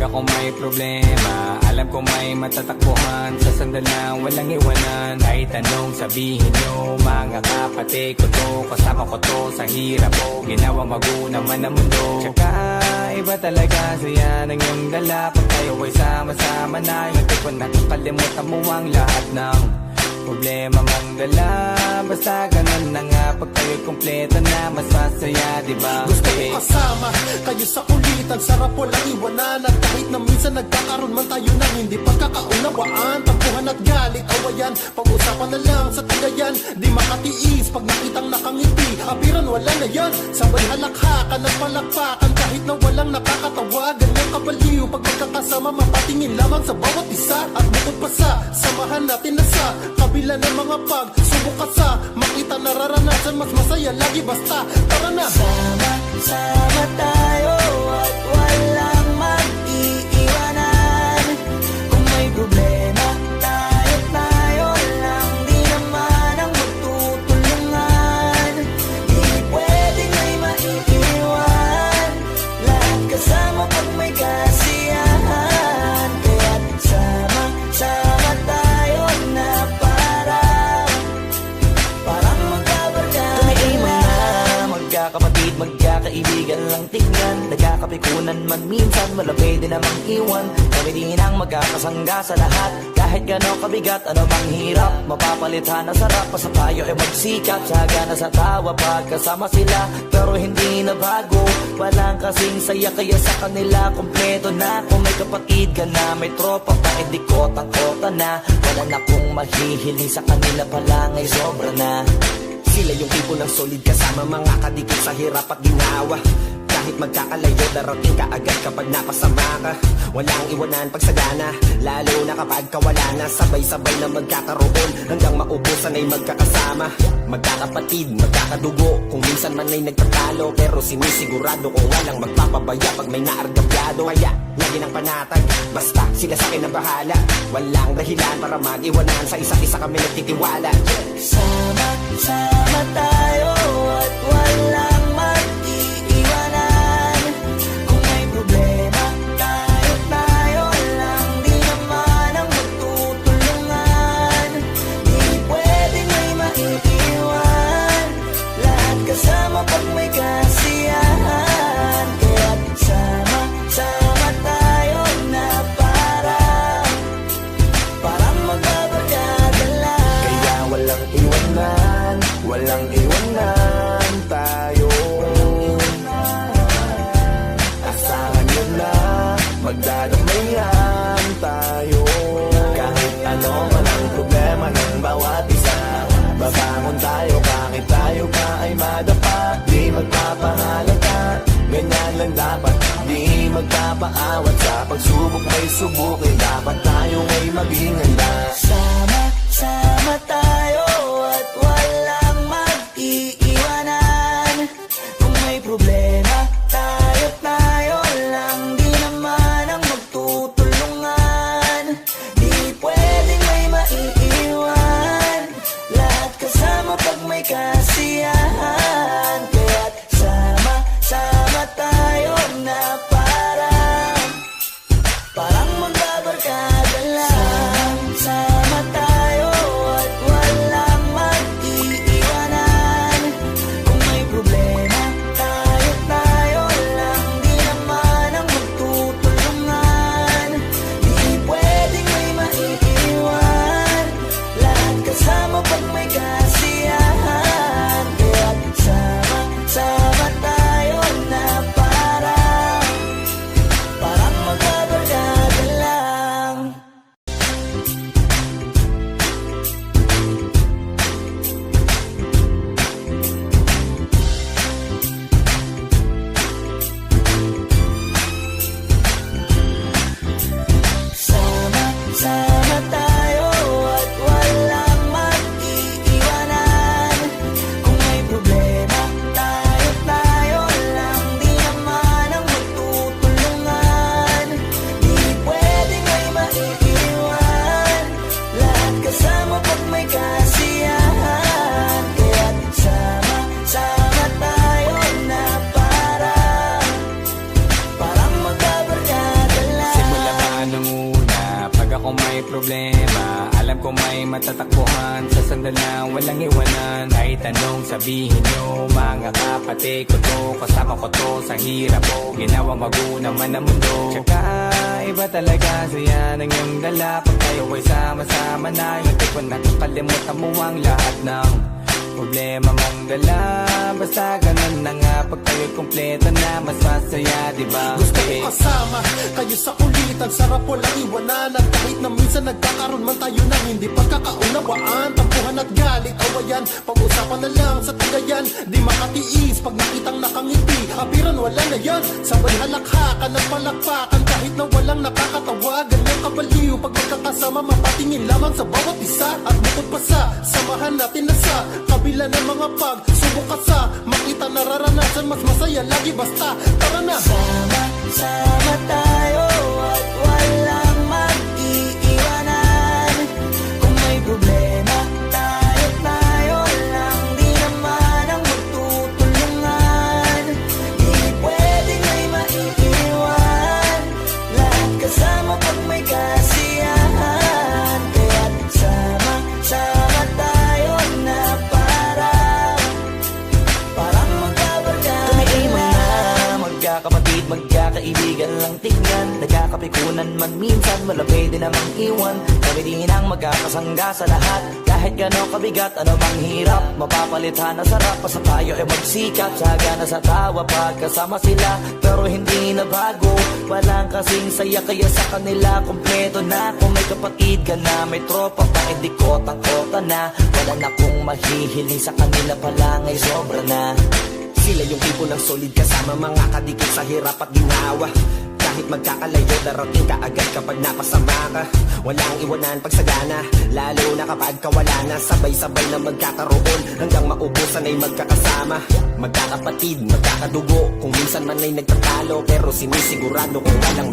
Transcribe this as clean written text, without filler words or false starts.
ako may problema, alam ko may matatakbuhan sa sandal na walang iwanan. Kahit anong sabihin nyo, mga kapatid ko to, kasama ko to sa hirap ko, ginawang magulang man ang mundo. Tsaka iba talaga saya ng iyong dala, pag tayo ay sama-sama na, yung tipo nakakalimutan mo ang lahat ng problema mang dala. Basta ganun na nga, pag tayo'y kompleto na, mas masaya, diba? Gusto ko kasama kayo sa kulitan, sarap walang iwanan. At kahit na minsan nagkakaroon man tayo ng hindi pagkakaunawaan, tampuhan at galit, awayan, pag-usapan na lang sa tagayan. Di makatiis pag nakitang nakangiti, apiran wala na yan. Sabay halakhakan at palakpakan, kahit na walang nakakatawa. Ganyang kabaliw pag magkakasama, mapatingin lamang sa bawat isa. At bukod pa sa samahan natin na sa kabila ng mga pagsubok at sa makita nararanasan, mas masaya lagi basta tara na. Sama tayo at walang mag-iiwanan. Kung may problema, tayo lang, di naman ang magtutulungan. Di pwedeng may maiiwan, lahat kasama pag may kasiyahan. Kaya't sama tayo na parang magkabarkada. Tumiiwan na magkakapatid, magkakaibigan lang tingnan. Nagkakapikunan man minsan, wala pwede namang iwan. Kami din ang magkakasangga sa lahat. Kahit gano'ng kabigat, ano bang hirap, mapapalitan ang sarap. Basta tayo ay magsikap, tsaga na sa tawa pagkasama sila. Pero hindi na bago, walang kasing saya, kaya sa kanila kompleto na. Kung may kapatid ka na, may tropa pa, edi kotang-kota na. Wala na kong mahihiling sa kanila pala, ngay sobra na. Sila yung tipo ng solid kasama, mga kadikit sa hirap at ginawa. Kahit magkakalayo, darating ka agad kapag napasama ka. Walang iwanan pag sagana, lalo na kapag kawala na. Sabay-sabay na magkakaroon, hanggang maubusan ay magkakasama. Magkakapatid, magkakadugo, kung minsan man ay nagtatalo, pero sinisigurado kung walang magpapabaya pag may naargabyado. Kaya lagi ng panatag, basta sila sa akin ang bahala. Walang dahilan para mag-iwanan, sa isa't isa kami nagtitiwala. Sama tayo at walang mag-iiwanan. Kung may problema, tayo lang, di naman ang magtutulungan. Di pwedeng may maiiwan, lahat kasama pag may kasiyahan. Kaya't sama tayo na parang magbabarkada lang. Kaya walang iwanan tayo. Asahan nyo na, magdadamayan tayo. Kahit ano man ang problema ng bawat isa, babangon tayo kahit tayo pa ay madapa. Di magpapahalata, ganyan lang dapat. Di magpapaawat, sa pagsubok may subukin. Dapat tayo ay maging handa. Sama tayo at walang mag-iiwanan. Kung may problema, tayo lang, di naman ang magtutulungan. Di pwedeng may maiiwan, lahat kasama pag may kasiyahan. Kaya't sama tayo na parang magbabarkada lang. Sama kung may problema, alam ko may matatakbuhan. Sa sandal na walang iwanan, kahit anong sabihin nyo. Mga kapatid ko to, kasama ko to sa hirap ko. Ginawa maguna man ang mundo. Tsaka iba talaga saya ng iyong dala. Pag tayo ay sama-sama na, yung tipo nakakalimutan mo ang lahat ng problema mong dala. Basta ganun na nga, pag tayo'y kumpleto na, mas masaya, diba? Gusto ko kasama kayo sa kulitan, sarap walang iwanan. At kahit na minsan nagkakaroon man tayo ng hindi pagkakaunawaan, tampuhan at galit, awayan, pag-usapan na lang sa tagayan. Di makatiis pag nakitang nakangiti, apiran wala na yan. Sabay halakhakan ng palakpakan, kahit na walang nakakatawa. Ganyang kabaliw pag magkakasama, mapatingin lamang sa bawat isa. At bukod pa sa samahan natin na sa kabila ng mga pagsubok at sa makita nararanasan, mas masaya lagi basta tara na. Sama tayo at walang mag-iiwanan. Kung may problema, tayo lang, di naman ang magtutulungan. Di pwedeng may maiiwan, lahat kasama pag may kasiyahan. Kaya't sama tayo na parang magkabarkada. Tumiiman na, magkakapatid, magkakaibigan lang tingnan. Nagkakapikunan man minsan, wala pwede namang iwan. Kami din ang magkakasangga sa lahat. Kahit gano'ng kabigat, ano bang hirap, mapapalitan na sarap. Basta tayo ay magsikap, sagana sa tawa pagkasama sila. Pero hindi na bago, walang kasing saya. Kaya sa kanila, kompleto na. Kung may kapatid ka na, may tropa pa, hindi kota-kota na. Wala na kong mahihiling sa kanila pa lang ay sobra na. Sila yung tipo ng solid kasama, mga kadikit sa hirap at ginawa. Kahit magkakalayo, darating ka agad kapag napasama ka. Walang iwanan pagsagana, lalo na kapag kawala na. Sabay-sabay na magkakaroon, hanggang maubusan ay magkakasama. Magkakapatid, magkakadugo, kung minsan man ay nagtatalo, pero sinisigurado kung walang